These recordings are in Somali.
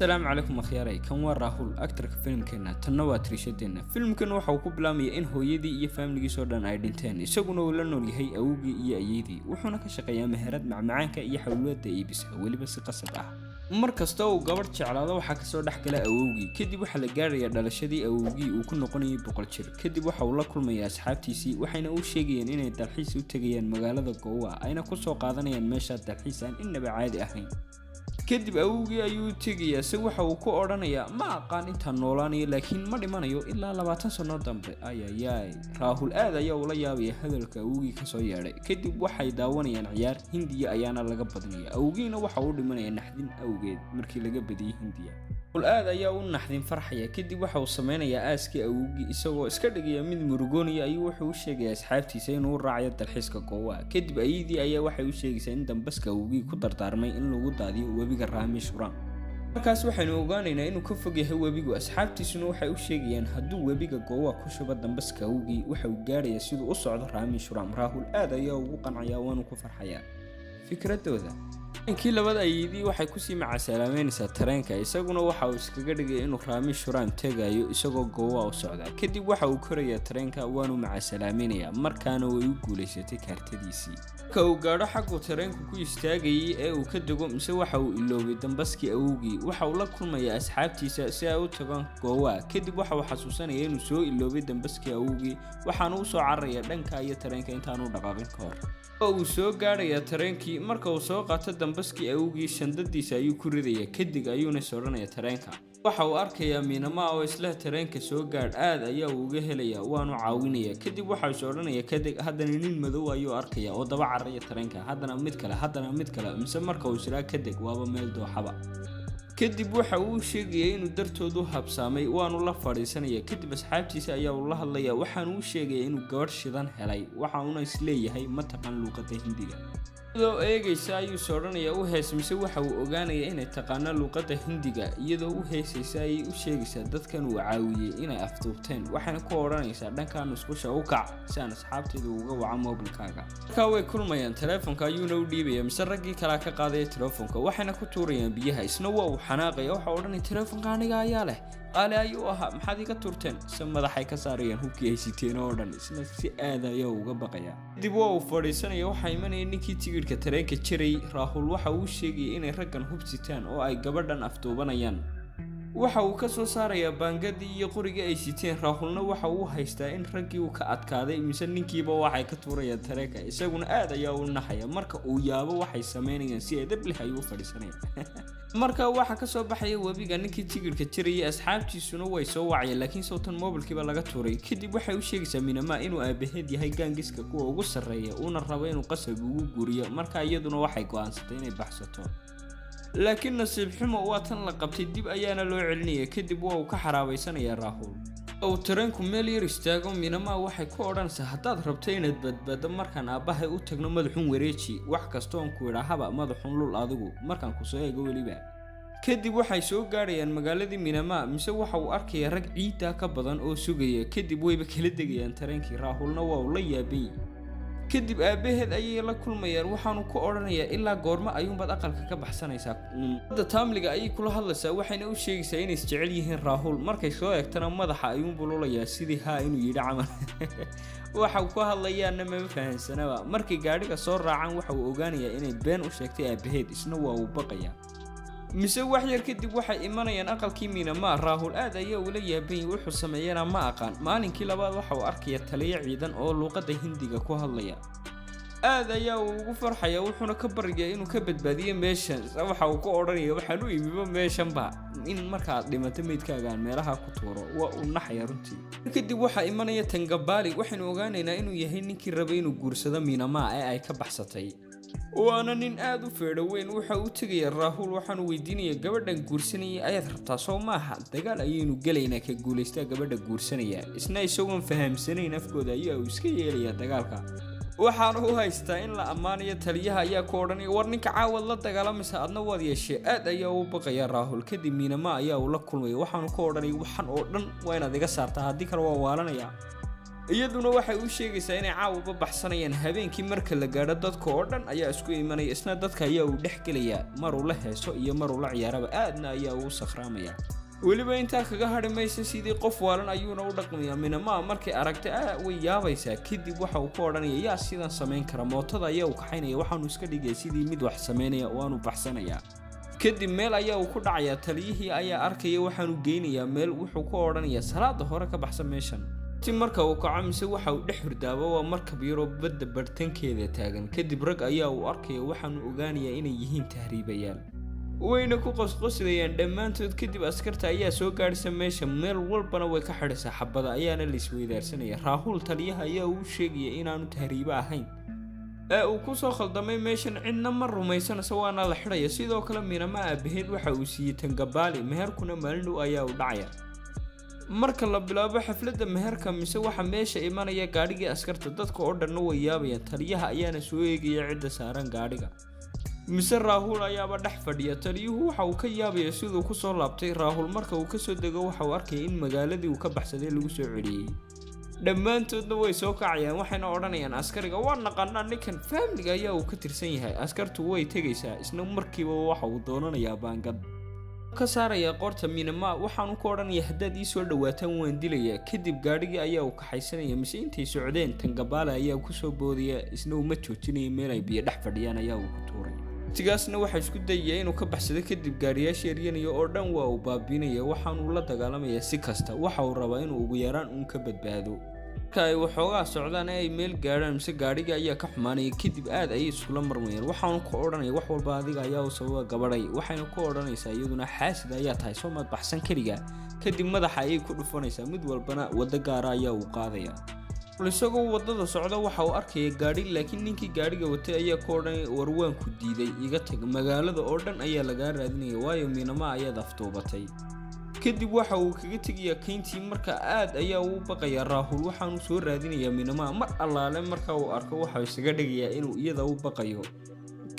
السلام عليكم أخياري كان راهول أكتر فيلم كنا تنوى تريشدنا فيلم كنا وحوكو بلامي إن هو يدي إيه فاملي سودان أيدنتين يسوقنا ولا نولي هي أوجي إيه أيدي وحنا كشقيا مهرات مع معانك إيه حلوات دي بس ولي بس قصة markasta uu gabar jeclaado waxa ka soo dhaxgala awowgii kadib waxa la gaaraya dhalashadii awowgii uu ku noqonayay boqol jir kadib waxa uu la kulmay asxaabtiisii waxayna u sheegayeen inay dalxiis u tagayaan magaalada Goa ayna ku soo qaadanayaan meesha dalxiis aan inaba caadi ahayn kadib awowgii ayuu tagayaa si waxa uu ku oranayaa ma aqaan inta noolaanayo laakiin ma dhimanayo ilaa 20 sano dambe ayay Rahul aad ayaa ula yaabay hadalka awowgii ka soo yeeray kadib waxay daawanayaan ciyaar Hindiya ayaana laga badnaya awowgiina waxa uu dhimanaya naxdin awgeed markii laga badiyay Hindiya aad ayaa u naxdin farxaya kadib waxa uu sameeynaya aaskii awowgii isagoo iska dhigaya mid murugoonaya ayuu wuxuu u sheegay asxaabtiisa inuu raaciyo dalxiiska Goa kadib ayidii ayaa waxay u sheegaysaa in dambaska awowgii ku dardaarmay in lagu daadiyo webiga Raameshwaram markaas waxaynu ogaanaynaa inuu ka fog yahay webigu asxaabtiisuna waxay u sheegayaan hadduu webiga Goa ku shubo dambaska awowgii waxa uu gaarayaa sidoo u socdo Raameshwaram Rahul aad ayaa ugu qancaya waana ku farxaya fikradooda inkii labada ayidii waxay ku sii macasalaameynaysaa tareenka isaguna waxa uu iskaga dhigay inuu Raameshwaram tagayo isagoo Goa u socda kadib waxa uu koraya tareenka waanu macasalaameynaya markaana way u guuleysatay kaartadiisii ka uu gaadho xaqu tareenku ku istaagay ee uu ka dago mise waxa uu iloobay dambaskii awowgii waxa uu la kulmay asxaabtiisa si ay u tagaan Goa kadib waxa uu xasuusanaya inuu soo iloobay dambaskii awowgii waxaana uu soo cararaya dhanka iyo tareenka intaanu dhaqaaqin ka hor uu soo gaaraya tareenkii marka uu soo qaato dambaskii awowgii shandadiisa ayuu ku ridaya kadib ayuuna sooranaya tareenka waxa uu arkaya Minama oo isla tareenka soo gaar aad ayaa uga helaya waanu caawinaya kadib waxa uu sooranaya kadib haddana nin madow ayuu arkaya oo daba cararaya tareenka haddana mid kale mise marka uu isla kadib waaba meel dooxaba kadib waxa uu sheegay inuu dartoodu habsaamay waanu la fariisanaya kadib asxaabtiisa ayaa uu la hadlaya waxaan uu sheegay inuu gabar shidan helay waxa uu isleeyahay ma taqaan luqadda Hindiga iyadoo eegaysa ayuu sooranaya u heesmise waxa uu ogaanaya inay taqaana luqadda Hindiga iyadoo u heesaysa ay u sheegaysaa dadkan uu caawiyay inay afduubteen waxayna ku oranaysaa dhankaan iskusha u kac si aan asxaabteedu uga waca mobilkaaga marka way kulmayaan telefoonka ayuuna u dhiibaya mise raggii kala ka qaaday telefoonka waxayna ku tuurayaan biyaha isna waa uu xanaaqaya waxa oranay telefoonka aniga ayaa leh qaali ayuu ahaa maxaad iga turteen si madaxay ka saarayaan hubkii ay siteen oo dhan isna si aad ayaa uga baqaya dib waa uu fadhiisanaya waxa imanaya ninkii tigirka tareenka jiray Rahul waxa uu sheegay inay raggan hub sitaan oo ay gabadhan afduubanayaan waxa uu ka soo saaraya baangadii iyo qoriga ay siteen Rahulna waxa uu haystaa in raggii uu ka adkaaday mise ninkiiba waxay ka tuurayaan tareenka isaguna aad ayaa u naxaya marka uu yaabo waxay sameynayaan si ay dab leh ayuu fadhiisanaya marka waxa ka soo baxaya webiga ninkii tigirka jiray asxaabtiisuna way soo wacayeen laakiin sawtan mobilkiiba laga tuuray kadib waxay u sheegaysaa Minama inuu aabaheed yahay gaangiska kuwa ugu sareeya una rabo inuu qasab ugu guriyo marka iyaduna waxay go'aansatay inay baxsato laakiin nasiib xumo waa tan la qabtay dib ayaana loo celinaya kadib waa uu ka xaraabaysanaya Rahul oo tareenku meel yar istaago Minama waxay ku oranaysaa haddaad rabto inaad badbaado markaan aabahay u tagno madaxun wareeji wax kasta oo ku yiraahaba madaxun lul adigu markaan ku soo eego waliba kadib waxay soo gaarayaan magaaladii Minama mise waxa uu arkaya rag ciida ka badan oo sugaya kadib wayba kala degayaan tareenkii Rahulna waa uu la yaabay kadib aabaheed ayay la kulmayaan waxaanu ku oranayaa ilaa goorma ayuunbaad aqalka ka baxsanaysaa dadda taamliga ayay kula hadlaysaa waxayna u sheegaysaa inay jecel yihiin Rahul markay soo eegtana madaxa ayuun bululayaa sidii inuu yiri camal waxa uu ku hadlayaana ma fahansanaba markii gaadhiga soo raacan waxa uu ogaanayaa inay been u sheegtay aabaheed isna waa uu baqaya mise wax yar kadib waxay imanayaan aqalkii Minama Rahul aad ayaa ula yaabay wuxuu sameeyana ma aqaan maalinkii labaad waxa uu arkaya taliye ciidan oo luqadda Hindiga ku hadlaya aad ayaa ugu farxaya wuxuuna ka barigay inuu ka badbaadiyo meeshan waxa uu ku oranaya waxaan u imiba meeshan ba in marka dhimato meedkaaga meelaha ku tuuro waa uu naxaya runtii kadib waxa imanaya Tangabali waxaan ogaanaynaa inuu yahay ninkii rabay inuu guursado Minama ee ay ka baxsatay waana nin aad u feedho weyn waxa uu tagay Rahul waxaan weydiinaya gabadhan guursanaya ayaad rabtaa soo maaha dagaal ayaynu galaynaa ka guuleystaa gabadha guursanaya isna isagoo fahamsanayn afkooda ayaa uu iska yeelaya dagaalka waxaan u haystaa in la amaanayo taliyaha ayaa ku oranaya war ninka caawad la dagaalameysa adna waad yeeshay aad ayaa u baqaya Rahul kadib Minama ayaa uu la kulmay waxaan ku oranay waxan oo dhan waa inaad iga saartaa haddii kale waa waalanaya iyaduna waxay u sheegaysaa inay caawa baxsanayaan habeenkii marka la gaadho dadka oo dhan ayaa isku imanaya isna dadka ayaa uu dhex gelaya mar uu la heeso iyo mar uu la ciyaaraba aadna ayaa uu sakhraamaya weliba intaa kaga hadhi maysa sidii qof waalan ayuuna u dhaqmayaa Minamaa markay aragtay way yaabaysaa kadib waxa uu ku odhanaya yaa sidan samayn kara mootada ayaa uu kaxaynaya waxaanu iska dhigay sidii mid wax sameynaya oo aanu baxsanaya kadib meel ayaa uu ku dhacaya taliyihii ayaa arkaya waxaanu geynayaa meel wuxuu ku odhanaya salaada hore ka baxsan meeshan marka uu kaco mise waxa uu dhex hurdaaba waa markab yaro badda bartankeeda taagan kadib rag ayaa uu arkaya waxaanu ogaanayaa inay yihiin tahriibayaal wayna ku qosqoslayaan dhammaantood kadib askarta ayaa soo gaadhisa meesha meel walbana way ka xidhisaa xabada ayaana la isweydaarsanaya Rahul taliyaha ayaa uu sheegaya inaanu tahriiba ahayn uu ku soo khaldamay meeshan cidna ma rumaysanaysa waana la xidhaya sidoo kale Minamaa aabaheed waxa uu siiyay Tangabaali meherkuna maalin dhow ayaa u dhacaya marka la bilaabo xafladda meherka mise waxa meesha imanaya gaadhigii askarta dadka oo dhan way yaabayaan taliyaha ayaana soo eegaya cidda saaran gaadhiga mise Rahul ayaaba dhex fadhiya taliyuhu waxa uu ka yaabaya sidoo ku soo laabtay Rahul marka uu ka soo dego waxa uu arkay in magaaladii uu ka baxsaday lagu soo celiyay dhammaantoodna way soo kacayaan waxayna odhanayaan askariga waa naqaanaa ninkan family ayaa uu ka tirsan yahay askartu way tagaysaa isna markiiba waxa uu doonanayaa baangad ka saaraya qorta Minamaa waxaanu ku odhanaya haddaad ii soo dhawaataan waan dilaya kadib gaadhigii ayaa uu kaxaysanaya mise intay socdeen Tangabaali ayaa ku soo boodaya isna uma joojinaya meel ay biyo dhex fadhiyaan ayaa uu ku tuuray tigaasna waxa isku dayay inuu ka baxsado kadib gaariyaasha yaryanayo oo dhan waa uu baabiinaya waxaanu la dagaalamayaa si kasta waxa uu rabaa inuu ugu yaraan uun ka badbaado marka ay waxoogaa socdaan ay meel gaadhaan mise gaadhiga ayaa ka xumaanaya kadib aad ayay isula marmayaan waxaanu ku odhanaya wax walba adiga ayaa u sababa gabadhay waxayna ku odhanaysaa iyaduna xaasid ayaa tahay soo maad baxsan kaliya kadib madaxa ayay ku dhufanaysaa mid walbana waddo gaara ayaa uu qaadaya isagoo wadada socda waxa uu arkaya gaadhi laakiin ninkii gaadhiga watay ayaa ku odhanaya warwaanku diiday iga tag magaalada oo dhan ayaa laga raadinaya waayo Minamaa ayaa aftuubatay kadib waxa uu kaga tagayaa kayntii marka aad ayaa uu baqaya Rahul waxaanu soo raadinayaa Minamaa mar allaale marka uu arko waxa isaga dhigayaa inuu iyada u baqayo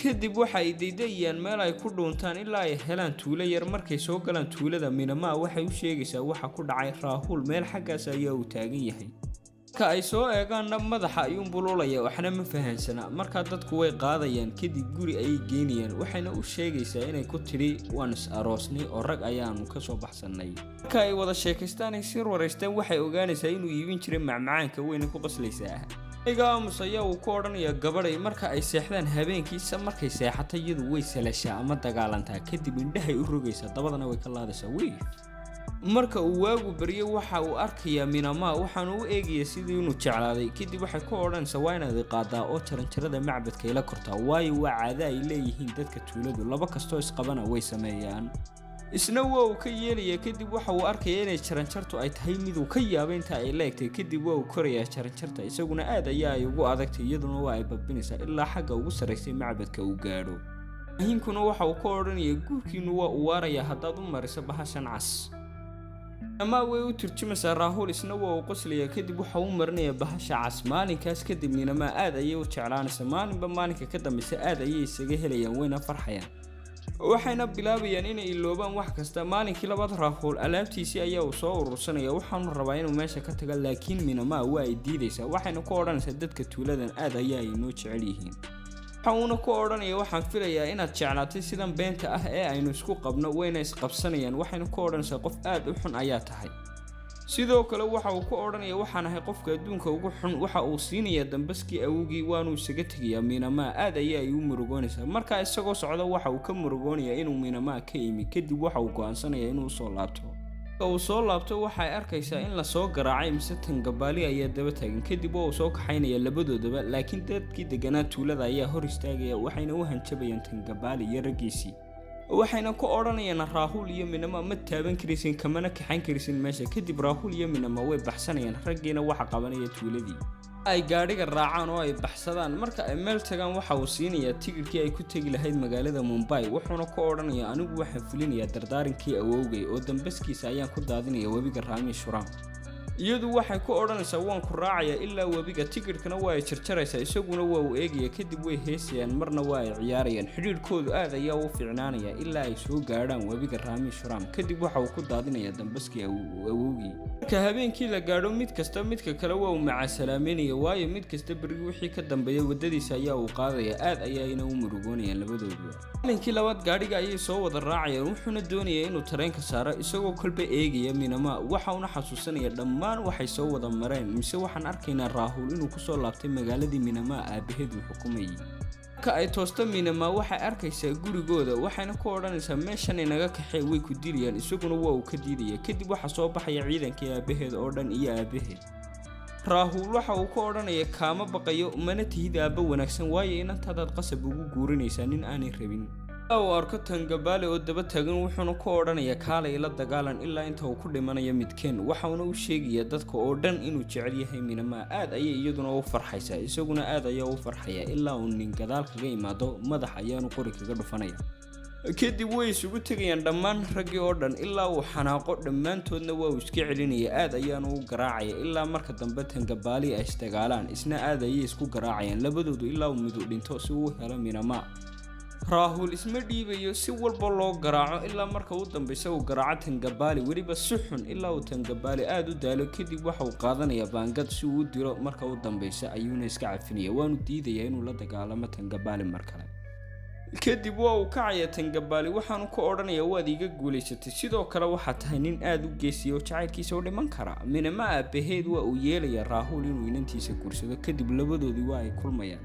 kadib waxa ay deydayaan meel ay ku dhuuntaan ilaa ay helaan tuulo yar markay soo galaan tuulada Minamaa waxay u sheegaysaa waxa ku dhacay Rahul meel xaggaas ayaa uu taagan yahay ka ay soo eegaanna madaxa ayuu bululaya waxna ma fahansana marka dadku way qaadayaan kadib guri ay geynayaan waxayna u sheegaysaa inay ku tiri waan is aroosnay oo rag ayaanu ka soo baxsanay marka ay wada sheekaystaan ay sir wareystaan waxay ogaanaysaa inuu iibin jiray macmacaanka weyna ku qoslaysaa igaamus ayaa uu ku odhanaya gabadhay marka ay seexdaan habeenkiisa markay seexato iyadu way salashaa ama dagaalantaa kadib indhahay u rogaysaa dabadana way ka laadaysaa wey marka uu waagu bariyo waxa uu arkayaa Minamaa waxaanu u eegaya sidii inuu jeclaaday kadib waxay ku odhanaysaa waa inaad qaadaa oo jaranjarada macbadka ila kortaa waayo waa caado ay leeyihiin dadka tuuladu laba kastoo isqabana way sameeyaan isna waa uu ka yeelaya kadib waxa uu arkaya inay jaranjartu ay tahay mid uu ka yaabay inta ay leegtay kadib waa uu korayaa jaranjarta isaguna aad ayaa ay ugu adagtay iyaduna waa ay babinaysaa ilaa xagga ugu sareysay macbadka uu gaadho ahinkuna waxa uu ka odhanaya guurkiinu waa u waaraya haddaad u mariso bahashan cas ama way u turjumaysaa Rahul isna waa uu qoslaya kadib waxa uu marnaya bahasha cas maalinkaas kadib Minamaa aad ayay u jeclaanaysaa maalinba maalinka ka dambaysa aad ayay isaga helayaan wayna farxayaan waxayna bilaabayaan inay iloobaan wax kasta maalinkii labaad Rahul alaabtiisii ayaa uu soo urursanaya waxaanu rabaa inuu meesha ka tago laakiin Minamaa waa ay diidaysaa waxayna ku odhanaysaa dadka tuuladan aad ayaa ay noo jecel yihiin waxaanu ku odhanaya waxaan filayaa inaad jeclaatay sidan beenta ah ee aynu isku qabno wayna isqabsanayaan waxayna ku odhanaysaa qof aad u xun ayaa tahay sidoo kale waxa uu ku odhanaya waxaan ahay qofka adduunka ugu xun waxa uu siinaya dambaskii awgii waanu isaga tagayaa Minamaa aad ayaa ay u murugoonaysaa marka isagoo socda waxa uu ka murugoonaya inuu Minamaa ka imi kadib waxa uu go'aansanaya inuu soo laabto uu soo laabto waxay arkaysaa in la soo garaacay mise Tangabaali ayaa daba taagan kadib uu soo kaxaynaya labadoodaba laakiin dadkii deganaa tuulada ayaa hor istaagaya waxayna u hanjabayaan Tangabaali iyo raggiisii waxayna ku odhanayaan Rahul iyo Minamaa ma taaban karisin kamana kaxayn karisin meesha kadib Rahul iyo Minamaa way baxsanayaan raggiina waxa qabanaya tuuladii ay gaadhiga raacaan oo ay baxsadaan marka ay meel tagaan waxa uu siinayaa tigirkii ay ku tagi lahayd magaalada Mumbai wuxuuna ku odhanayaa anigu waxaan fulinayaa dardaarinkii awowgay oo dambaskiisa ayaan ku daadinaya webiga Rameeshwaram iyadu waxay ku odhanaysaa waan ku raacaya ilaa webiga tigidhkana waa ay jarjaraysaa isaguna waa uu eegaya kadib way heesayaan marna waa ay ciyaarayaan xidhiidhkoodu aad ayaa u fiicnaanaya ilaa ay soo gaadhaan webiga Raamishuram kadib waxa uu ku daadinayaa dambaskii awowgii marka habeenkii la gaadho mid kasta midka kale waa uu macasalaameynaya waayo mid kasta berigi wixii ka dambeeya wadadiisa ayaa uu qaadaya aad ayayna u murugoonayaan labadooduba maalinkii labaad gaadhiga ayay soo wada raacayaan wuxuuna doonayaa inuu tareenka saaro isagoo kolba eegaya Minama waxa uu xasuusanaya dhammaan waxay soo wada mareen mise waxaan arkaynaa Rahul inuu ku soo laabtay magaaladii Minama aabaheed uu xukumayay marka ay toosto Minama waxay arkaysaa gurigooda waxayna ku odhanaysaa meeshan inaga kaxee way ku dilayaan isaguna waa uu ka diidaya kadib waxa soo baxaya ciidankii aabaheed oo dhan iyo aabaheed Rahul waxa uu ku odhanaya kaama baqayo mana tihid aaba wanaagsan waayo inantaadaad qasab ugu guurinaysaa nin aanay rabin oo arko Tangabali oo daba taagan wuxuuna ku odhanaya kaalay la dagaalan ilaa inta uu ku dhimanayo midkeen waxaana uu sheegaya dadka oo dhan inuu jecel yahay Minama aad ayay iyaduna u farxaysaa isaguna aad ayaa u farxaya ilaa uu nin gadaal kaga imaado madax ayaanu qori kaga dhufanaya kadib way isugu tagayaan dhammaan raggii oo dhan ilaa uu xanaaqo dhammaantoodna waa uu iska celinaya aad ayaanu u garaacaya ilaa marka dambe Tangabali ay isdagaalaan isna aad ayay isku garaacayaan labadoodu ilaa uu mid dhinto si uu helo Minama Rahul isma dhiibayo si walba loo garaaco ilaa marka uu dambaysa uu garaaco Tangabali waliba si xun ilaa uu Tangabali aad u daalo kadib waxa uu qaadanayaa baangad si uu diro marka uu dambaysa ayuuna iska cafinaya waanu diidayaa inuu la dagaalamo Tangabali mar kale kadib waa uu kacaya Tangabali waxaanu ku odhanayaa waad iga guuleysatay sidoo kale waxa tahay nin aad u geesiyo jacaylkiisa u dhiman kara Minama aabaheed waa uu yeelaya Rahul inuu inantiisa guursado kadib labadoodii waa ay kulmayaan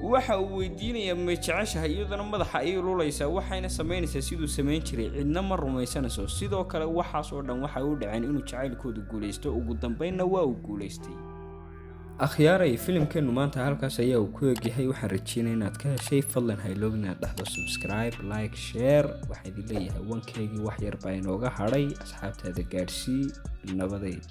waxa uu weydiinayaa ma jeceshahay iyaduna madaxa ay lulaysaa waxayna sameynaysaa siduu sameyn jiray cidna ma rumaysanayso sidoo kale waxaas oo dhan waxa uu dhaceen inuu jacaylkoodu guuleysto ugu dambeynna waa uu guuleystay akhyaaray filimkeenu maanta halkaas ayaa uu ku egyahay waxaan rajeynayaa inaad ka heshay fadlan ha iloobin inaad dhahdo subscribe like share waxaa idin leeyahay wankeygii wax yar baa inooga hadhay asxaabtaada gaadhsii nabadeed